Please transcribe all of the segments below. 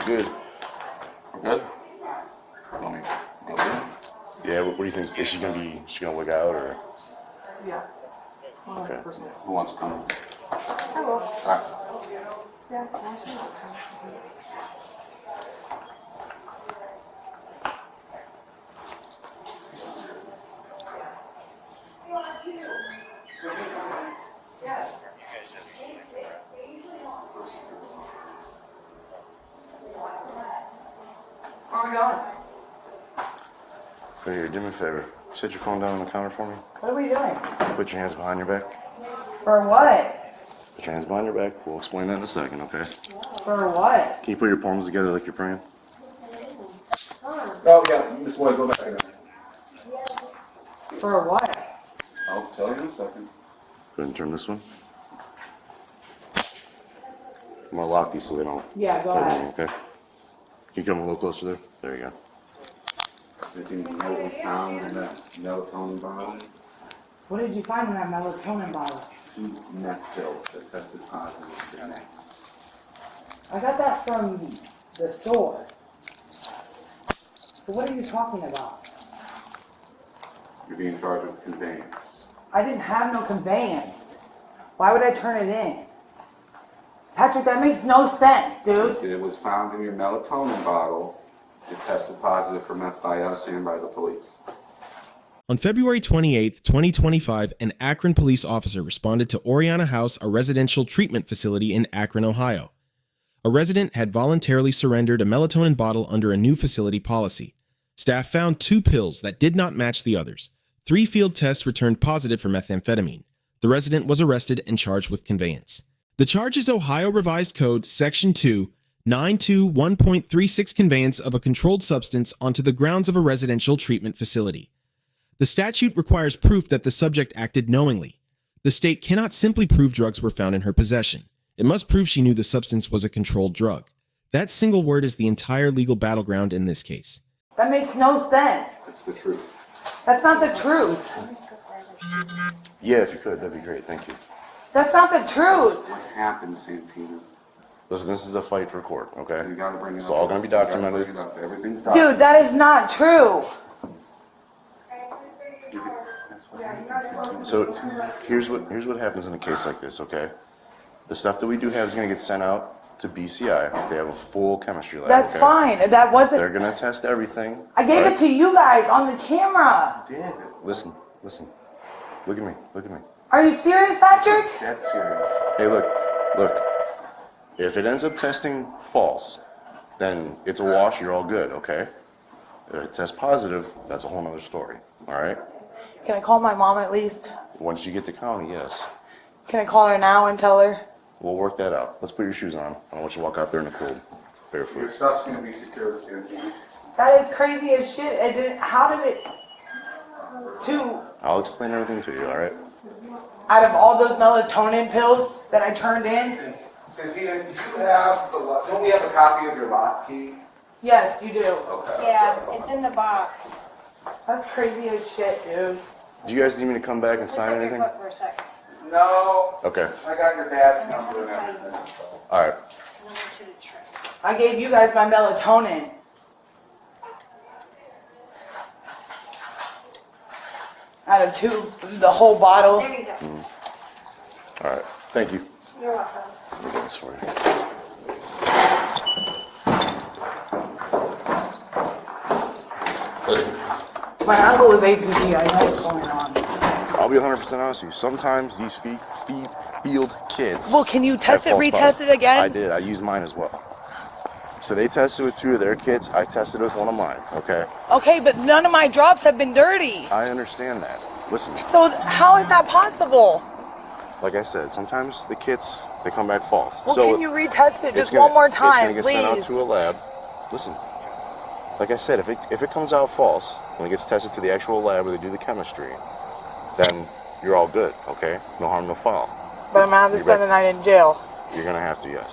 good. Good? Let me go in. Yeah, what do you think? Is she gonna look out or? Yeah. Okay. 100%. Who wants to come? I will. All right. Yeah, I should. Where are we going? Right here, do me a favor. Set your phone down on the counter for me. What are we doing? Put your hands behind your back. For what? Put your hands behind your back. We'll explain that in a second, okay? For what? Can you put your palms together like you're praying? Oh, yeah, Miss Lloyd, go back there. For what? I'll tell you in a second. Go ahead and turn this one. I'm gonna lock these so they don't. Yeah, go turn ahead. me, okay? Can you come a little closer there? There you go. Anything you know we found in that melatonin bottle? What did you find in that melatonin bottle? 2 meth pills that tested positive for meth. I got that from the store. So what are you talking about? You're being charged with conveyance. I didn't have no conveyance. Why would I turn it in? Patrick, that makes no sense, dude. It was found in your melatonin bottle. It tested positive for meth by us and by the police. On February 28, 2025, an Akron police officer responded to Oriana House, a residential treatment facility in Akron, Ohio. A resident had voluntarily surrendered a melatonin bottle under a new facility policy. Staff found 2 pills that did not match the others. 3 field tests returned positive for methamphetamine. The resident was arrested and charged with conveyance. The charge is Ohio Revised Code Section 2, 921.36 conveyance of a controlled substance onto the grounds of a residential treatment facility. The statute requires proof that the subject acted knowingly. The state cannot simply prove drugs were found in her possession. It must prove she knew the substance was a controlled drug. That single word is the entire legal battleground in this case. That makes no sense. It's the truth. That's not the truth. Yeah, if you could, that'd be great. Thank you. That's not the truth. What happened, Santina? Listen, this is a fight for court, okay? You gotta bring it up. It's all gonna be You gotta documented. bring it up. Everything's documented. Dude, that is not true. That's what happened, Santina. So here's what happens in a case like this, okay? The stuff that we do have is gonna get sent out to BCI. They have a full chemistry lab. That's okay? fine. That They're wasn't. gonna test everything. I gave it to you guys on the camera. You did. Listen. Look at me. Are you serious, This Patrick? is dead serious. Hey, look. If it ends up testing false, then it's a wash. You're all good, okay? If it tests positive, that's a whole nother story. All right? Can I call my mom at least? Once you get to county, yes. Can I call her now and tell her? We'll work that out. Let's put your shoes on. I don't want you to walk out there in the cold, Your barefoot. stuff's gonna be secured, Santina. That is crazy as shit. It didn't, how did it? I'll explain everything to you. All right? Out of all those melatonin pills that I turned in? Santina, do you have don't we have a copy of your lock key? Yes, you do. Okay. Yeah, it's in the box. That's crazy as shit, dude. Do you guys need me to come back and Lift sign up your anything? foot for a second. No. Okay. I got your badge number and everything. So. All right. And I want you to try. I gave you guys my melatonin. Out of 2, the whole bottle. There you go. All right. Thank you. You're welcome. Let me get this for you. Listen, My uncle was APD. I know what's going on. I'll be 100% honest with you. Sometimes these field kids. Well, can you test have it, false retest positives. it again? I did. I used mine as well. So they tested with 2 of their kids. I tested with 1 of mine. Okay. Okay, but none of my drops have been dirty. I understand that. Listen, So how is that possible? like I said, sometimes the kits they come back false. Well, so can you retest it it's just gonna- one more It's gonna time, get sent out please? to a lab. Listen, like I said, if it comes out false when it gets tested to the actual lab where they do the chemistry, then you're all good. Okay, no harm, no foul. But I'm gonna have to You spend bet. the night in jail. You're gonna have to, yes.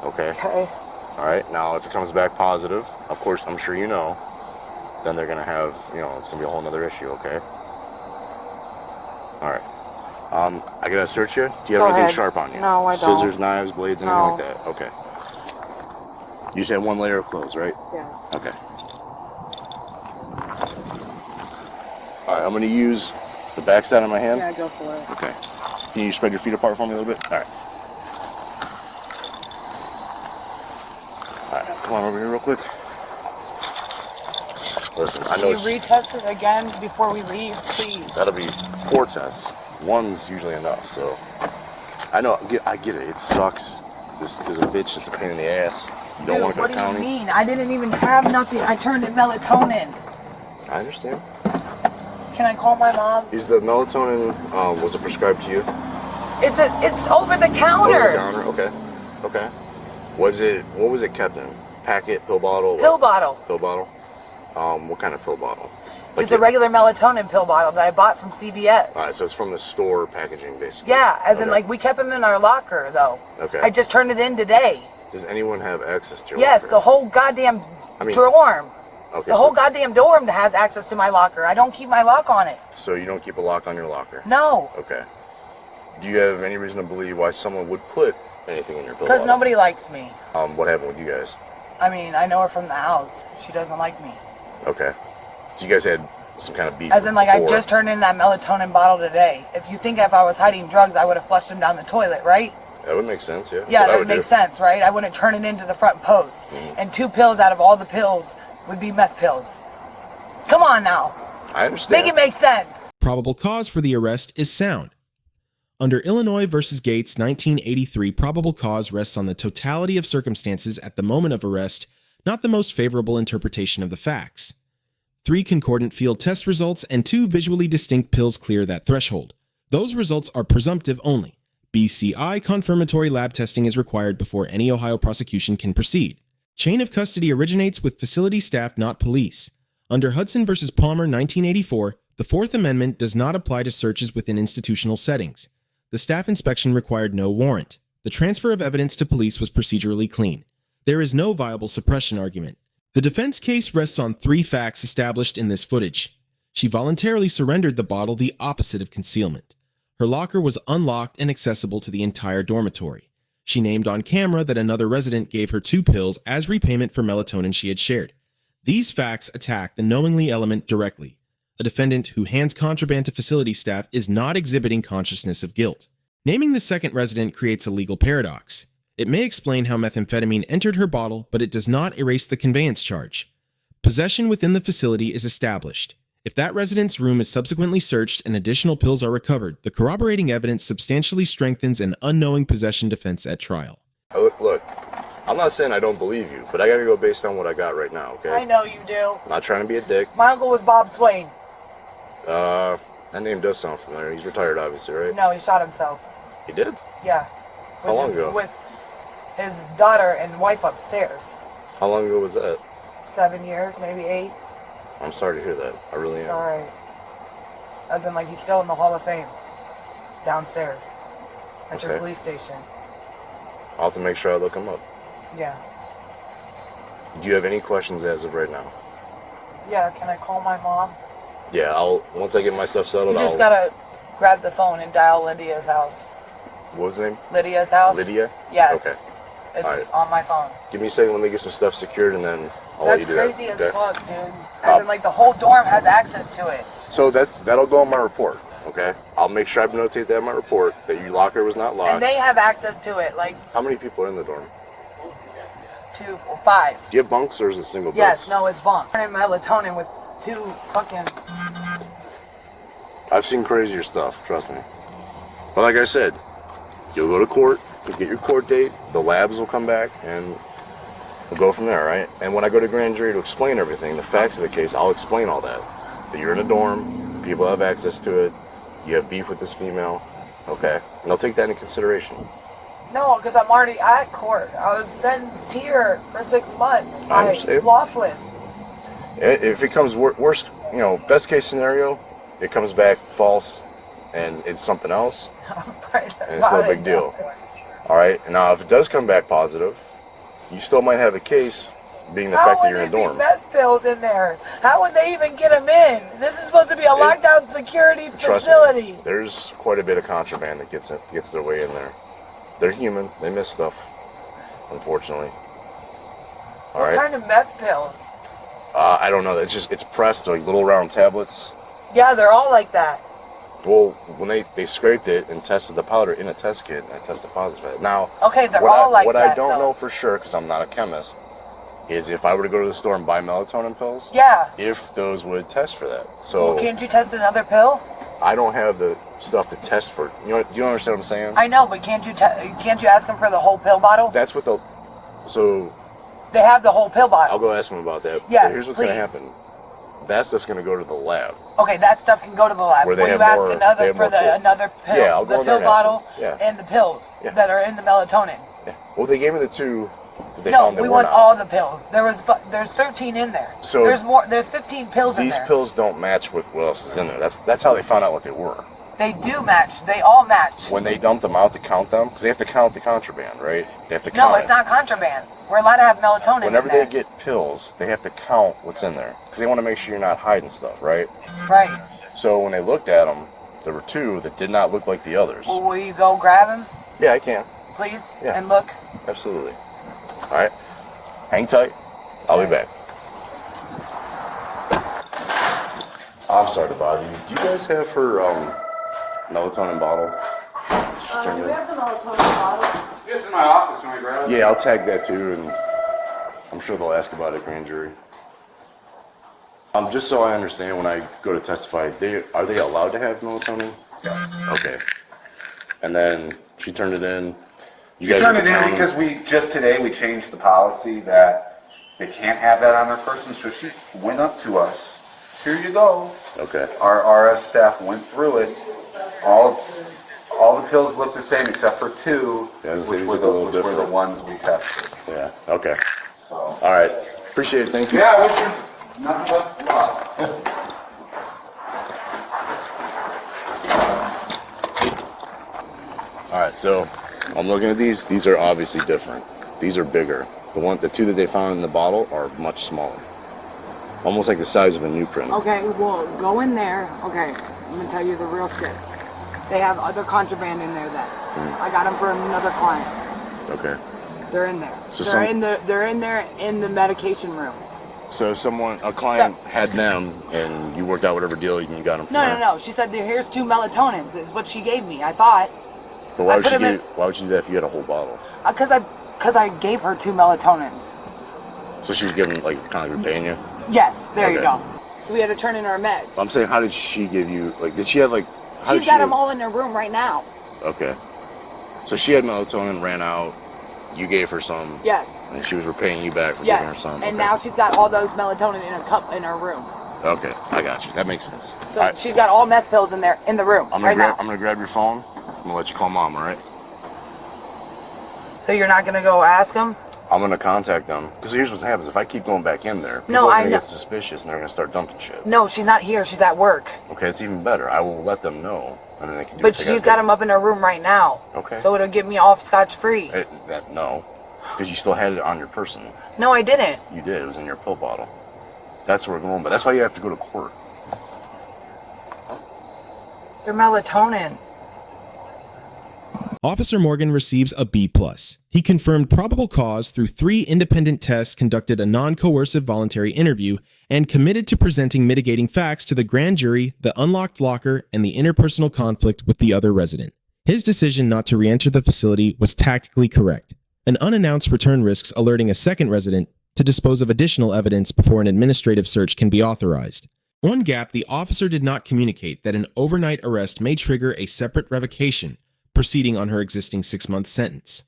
Okay. Okay. All right. Now, if it comes back positive, of course, I'm sure you know, then they're gonna have, it's gonna be a whole nother issue. Okay. All right. I gotta search you. Do you have Go anything ahead. sharp on you? No, I don't. Scissors, knives, blades, anything No. like that. Okay. You said one layer of clothes, right? Yes. Okay. All right, I'm going to use the back side of my hand. Yeah, go for it. Okay. Can you spread your feet apart for me a little bit? All right. All right, come on over here real quick. Listen, I know Can you retest it again before we leave, please? that'll be 4 tests. One's usually enough, so. I know, I get it. It sucks. This is a bitch. It's a pain in the ass. You don't want to go What to do you county. mean? I didn't even have nothing. I turned in melatonin. I understand. Can I call my mom? Is the melatonin, was it prescribed to you? It's over the Over counter. the counter? Okay. Okay. What was it kept in? Packet, pill bottle? Pill bottle. Pill bottle? What kind of pill bottle? Just a regular melatonin pill bottle that I bought from CVS. Alright, so it's from the store packaging, basically. Yeah, as in Okay. like we kept them in our locker though. Okay. I just turned it in today. Does anyone have access to your Yes, locker? the whole goddamn I mean, dorm. Okay, The whole goddamn dorm has access to my locker. I don't keep my lock on it. So you don't keep a lock on your locker? No, Okay. Do you have any reason to believe why someone would put anything in your pill because bottle? nobody likes me. What happened with you guys? I mean, I know her from the house. She doesn't like me. Okay. So you guys had some kind of beef As in, like, I before. just turned in that melatonin bottle today. If you think if I was hiding drugs, I would have flushed them down the toilet, right? That would make sense, yeah. Yeah, That's what I that would makes do. sense, right? I wouldn't turn it into the front post. And 2 pills out of all the pills would be meth pills. Come on now. I understand. Make it make sense. Probable cause for the arrest is sound. Under Illinois v. Gates 1983, probable cause rests on the totality of circumstances at the moment of arrest, not the most favorable interpretation of the facts. 3 concordant field test results and 2 visually distinct pills clear that threshold. Those results are presumptive only. BCI confirmatory lab testing is required before any Ohio prosecution can proceed. Chain of custody originates with facility staff, not police. Under Hudson v. Palmer 1984, the Fourth Amendment does not apply to searches within institutional settings. The staff inspection required no warrant. The transfer of evidence to police was procedurally clean. There is no viable suppression argument. The defense case rests on 3 facts established in this footage. She voluntarily surrendered the bottle, the opposite of concealment. Her locker was unlocked and accessible to the entire dormitory. She named on camera that another resident gave her 2 pills as repayment for melatonin she had shared. These facts attack the knowingly element directly. A defendant who hands contraband to facility staff is not exhibiting consciousness of guilt. Naming the second resident creates a legal paradox. It may explain how methamphetamine entered her bottle, but it does not erase the conveyance charge. Possession within the facility is established. If that resident's room is subsequently searched and additional pills are recovered, the corroborating evidence substantially strengthens an unknowing possession defense at trial. Look, I'm not saying I don't believe you, but I gotta go based on what I got right now, okay? I know you do. I'm not trying to be a dick. My uncle was Bob Swain. That name does sound familiar. He's retired, obviously, right? No, he shot himself. He did? Yeah. How long ago? With his daughter and wife upstairs. How long ago was that? 7 years, maybe 8. I'm sorry to hear that. I really It's am. alright. As in, like, he's still in the Hall of Fame. Downstairs. At your Okay. police station. I'll have to make sure I look him up. Yeah. Do you have any questions as of right now? Yeah, can I call my mom? Yeah, once I get my stuff settled, You just gotta grab the phone and dial Lydia's house. What was the name? Lydia's house? Lydia? Yeah. Okay. It's Alright. on my phone. Give me a second, let me get some stuff secured, and then I'll let That's you do crazy that. as Okay? fuck, dude. As in, like, the whole dorm has access to it. So that'll go on my report, okay? I'll make sure I notate that in my report, that your locker was not locked. And they have access to it, like, How many people are in the dorm? 2 or 5. Do you have bunks, or is it single beds? Yes, no, it's bunk. And melatonin with 2 fucking... I've seen crazier stuff, trust me. But like I said, you'll go to court, you'll get your court date, the labs will come back, and we'll go from there, right? And when I go to grand jury to explain everything, the facts of the case, I'll explain all that. That you're in a dorm, people have access to it, you have beef with this female, okay? And they'll take that into consideration. No, because I'm already at court. I was sentenced here for 6 months I by understand. Laughlin. If it comes worst, best case scenario, it comes back false, and it's something else, and it's no big deal. All right. Now, if it does come back positive, you still might have a case, being the fact that you're in a dorm. How would there be meth pills in there? How would they even get them in? This is supposed to be a lockdown security Trust facility. me, there's quite a bit of contraband that gets their way in there. They're human. They miss stuff, unfortunately. All What right. kind of meth pills? I don't know. It's pressed like little round tablets. Yeah, they're all like that. Well, when they scraped it and tested the powder in a test kit, and I tested positive. Now, Okay, they're what all like what that. I don't though. know for sure, because I'm not a chemist, is if I were to go to the store and buy melatonin pills, Yeah. if those would test for that. So Well, can't you test another pill? I don't have the stuff to test for. Do you understand what I'm saying? I know, but can't you ask them for the whole pill bottle? That's what the. So They have the whole pill bottle. I'll go ask them about that. Yes, But here's what's going to please. happen. That stuff's going to go to the lab. Okay, that stuff can go to the lab. Where they Will you have ask more- they another have for more pills. another pill, Yeah, I'll go the in there pill and ask bottle, them. Yeah. and the pills Yeah. that are in the melatonin? Yeah. Well, they gave me the two. That they No, found they we were want not. all the pills. There's 13 in there. So- there's more. There's 15 pills in These there. pills don't match with what else is in there. That's how they found out what they were. They do match. They all match. When they dumped them out to count them, because they have to count the contraband, right? They have to No, count it's it. not contraband. We're allowed to have melatonin Whenever in there. they get pills, they have to count what's in there, because they want to make sure you're not hiding stuff, right? Right. So when they looked at them, there were two that did not look like the others. Well, will you go grab him, Yeah, I can. please, Yeah. and look? Absolutely. All right. Hang tight. I'll be back. I'm sorry to bother you. Do you guys have her melatonin bottle? Do we have the melatonin bottle? It's in my office when I grab it. Yeah, I'll tag that too, and I'm sure they'll ask about it at grand jury. Just so I understand, when I go to testify, are they allowed to have melatonin? Yes. Okay. And then she turned it in. You She guys turned are it in counting- because today we changed the policy that they can't have that on their person, so she went up to us. Here you go. Okay. Our RS staff went through it. All the pills look the same except for two, Yeah, I was which gonna say, were these look a little which were the different. ones we tested. Yeah. Okay. So All right. Appreciate it. Thank you. yeah, I wish you nothing but luck. All right. So I'm looking at these. These are obviously different. These are bigger. The two that they found in the bottle are much smaller. Almost like the size of a new print. Okay, well, go in there. Okay, I'm gonna tell you the real shit. They have other contraband in there that I got them for another client. Okay. They're in there. So They're in there in the medication room. So a client had them, and you worked out whatever deal you got them for. No. She said, here's 2 melatonins. Is what she gave me. I thought, But why I would put she 'em in- why would she do that if you had a whole bottle? because I gave her 2 melatonins. So she was giving kind of repaying you. Yes, there you Okay. go. So we had to turn in our meds. I'm saying, how did she give you? Did she have How did She's she got them all in her room right now. Okay. So she had melatonin, ran out. You gave her some. Yes. And she was repaying you back for giving her Yes. some. And Okay. now she's got all those melatonin in a cup in her room. Okay, I got you. That makes sense. So All right. she's got all meth pills in there in the room I'm right now. gonna grab your phone. I'm gonna let you call mom. All right. So you're not gonna go ask them? I'm gonna contact them because here's what happens: if I keep going back in there, people No, are I gonna know. get suspicious and they're gonna start dumping shit. No, she's not here. She's at work. Okay, it's even better. I will let them know, and then they can do. But what they she's gotta got do. them up in her room right now. Okay. So it'll get me off scotch-free. No, because you still had it on your person. No, I didn't. You did. It was in your pill bottle. That's where we're going. But that's why you have to go to court. They're melatonin. Officer Morgan receives a B+. He confirmed probable cause through 3 independent tests, conducted a non-coercive voluntary interview, and committed to presenting mitigating facts to the grand jury, the unlocked locker, and the interpersonal conflict with the other resident. His decision not to re-enter the facility was tactically correct. An unannounced return risks alerting a second resident to dispose of additional evidence before an administrative search can be authorized. One gap, the officer did not communicate that an overnight arrest may trigger a separate revocation, proceeding on her existing 6-month sentence.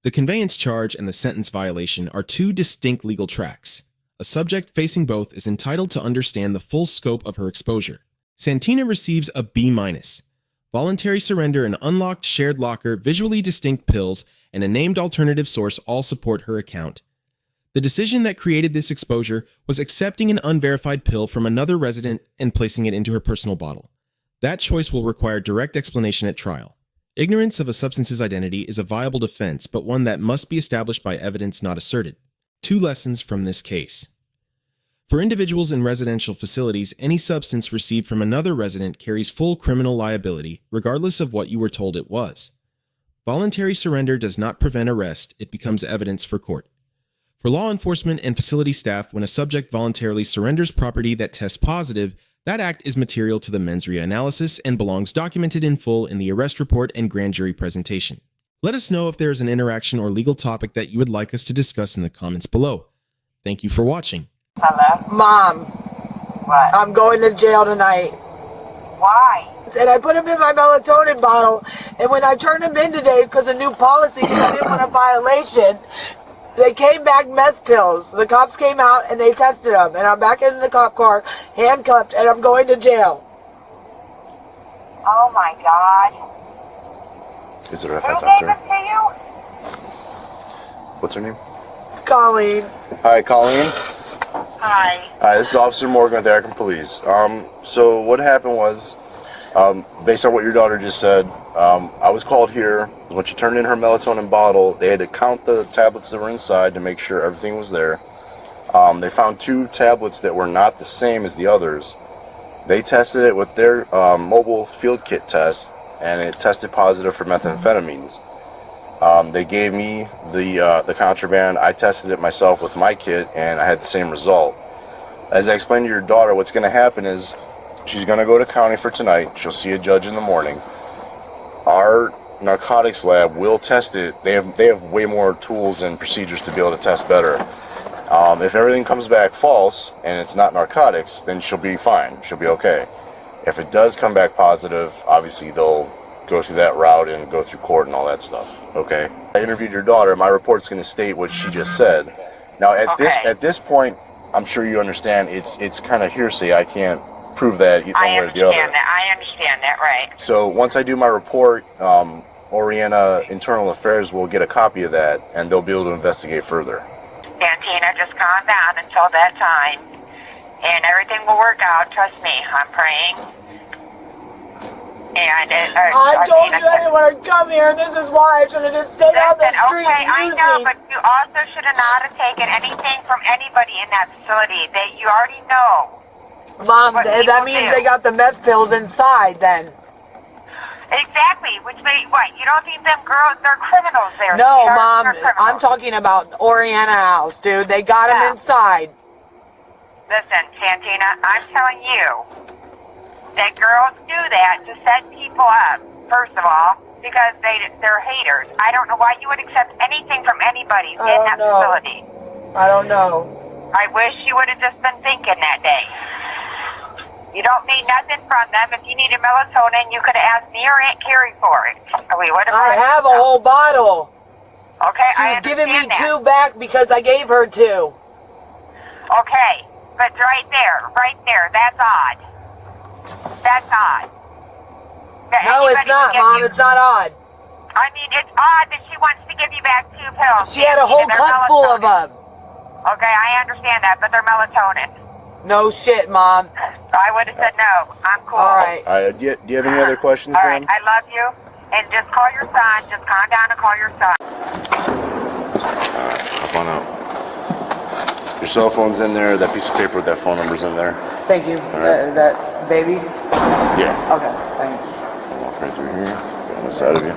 The conveyance charge and the sentence violation are 2 distinct legal tracks. A subject facing both is entitled to understand the full scope of her exposure. Santina receives a B-. Voluntary surrender, an unlocked shared locker, visually distinct pills, and a named alternative source all support her account. The decision that created this exposure was accepting an unverified pill from another resident and placing it into her personal bottle. That choice will require direct explanation at trial. Ignorance of a substance's identity is a viable defense, but one that must be established by evidence not asserted. 2 lessons from this case. For individuals in residential facilities, any substance received from another resident carries full criminal liability, regardless of what you were told it was. Voluntary surrender does not prevent arrest, it becomes evidence for court. For law enforcement and facility staff, when a subject voluntarily surrenders property that tests positive, that act is material to the mens rea analysis and belongs documented in full in the arrest report and grand jury presentation. Let us know if there is an interaction or legal topic that you would like us to discuss in the comments below. Thank you for watching. Hello? Mom, What? I'm going to jail tonight. Why? And I put him in my melatonin bottle, and when I turned him in today because of new policy, because I didn't want a violation, they came back meth pills. The cops came out and they tested them, and I'm back in the cop car, handcuffed, and I'm going to jail. Oh my God. Is it a Who talk gave to it her? to you? What's her name? Colleen. Hi, Colleen. Hi. Hi, this is Officer Morgan with the Akron Police. So what happened was, based on what your daughter just said, I was called here. When she turned in her melatonin bottle, they had to count the tablets that were inside to make sure everything was there. They found 2 tablets that were not the same as the others. They tested it with their mobile field kit test, and it tested positive for methamphetamines. They gave me the contraband. I tested it myself with my kit, and I had the same result. As I explained to your daughter, what's going to happen is she's going to go to county for tonight. She'll see a judge in the morning. Our narcotics lab will test it. They have way more tools and procedures to be able to test better. If everything comes back false and it's not narcotics, then she'll be fine. She'll be okay. If it does come back positive, obviously they'll go through that route and go through court and all that stuff. Okay. I interviewed your daughter. My report's going to state what she just said. Now at this point, I'm sure you understand it's kind of hearsay. I can't prove that one way or the other. I understand that, right. So once I do my report, Oriana Internal Affairs will get a copy of that, and they'll be able to investigate further. Santina, just calm down until that time. And everything will work out. Trust me, I'm praying. And I told you I didn't want to come here. This is why I should have just stayed on the streets okay, I using. know, but you also should have not have taken anything from anybody in that facility. That you already know. Mom, What that people means do. they got the meth pills inside then. Exactly, which made what? You don't think them girls, they're criminals there. No, sweetheart. Mom, They're criminals. I'm talking about Oriana House, dude. They got Yeah. him inside. Listen, Santina, I'm telling you that girls do that to set people up, first of all, because they're haters. I don't know why you would accept anything from anybody I in don't that know. facility. I don't know. I wish you would have just been thinking that day. You don't need nothing from them. If you needed melatonin, you could have asked me or Aunt Carrie for it. We would have. I have a whole bottle. Okay, She I was giving me understand that. 2 back because I gave her 2. Okay, but right there, that's odd. That's odd. That No, it's anybody not, would give Mom. you- It's not odd. I mean, it's odd that she wants to give you back 2 pills. She had a whole They're cup full of melatonin. them. Okay, I understand that, but they're melatonin. No shit, Mom. I would have said no. I'm cool. All right. Do you have any other questions, All ma'am? right, I love you. And just call your son. Just calm down and call your son. Come on out. Your cell phone's in there. That piece of paper with that phone number's in there. Thank you. right. That baby? Yeah. Okay, thanks. Walk right through here. Get on the side of you.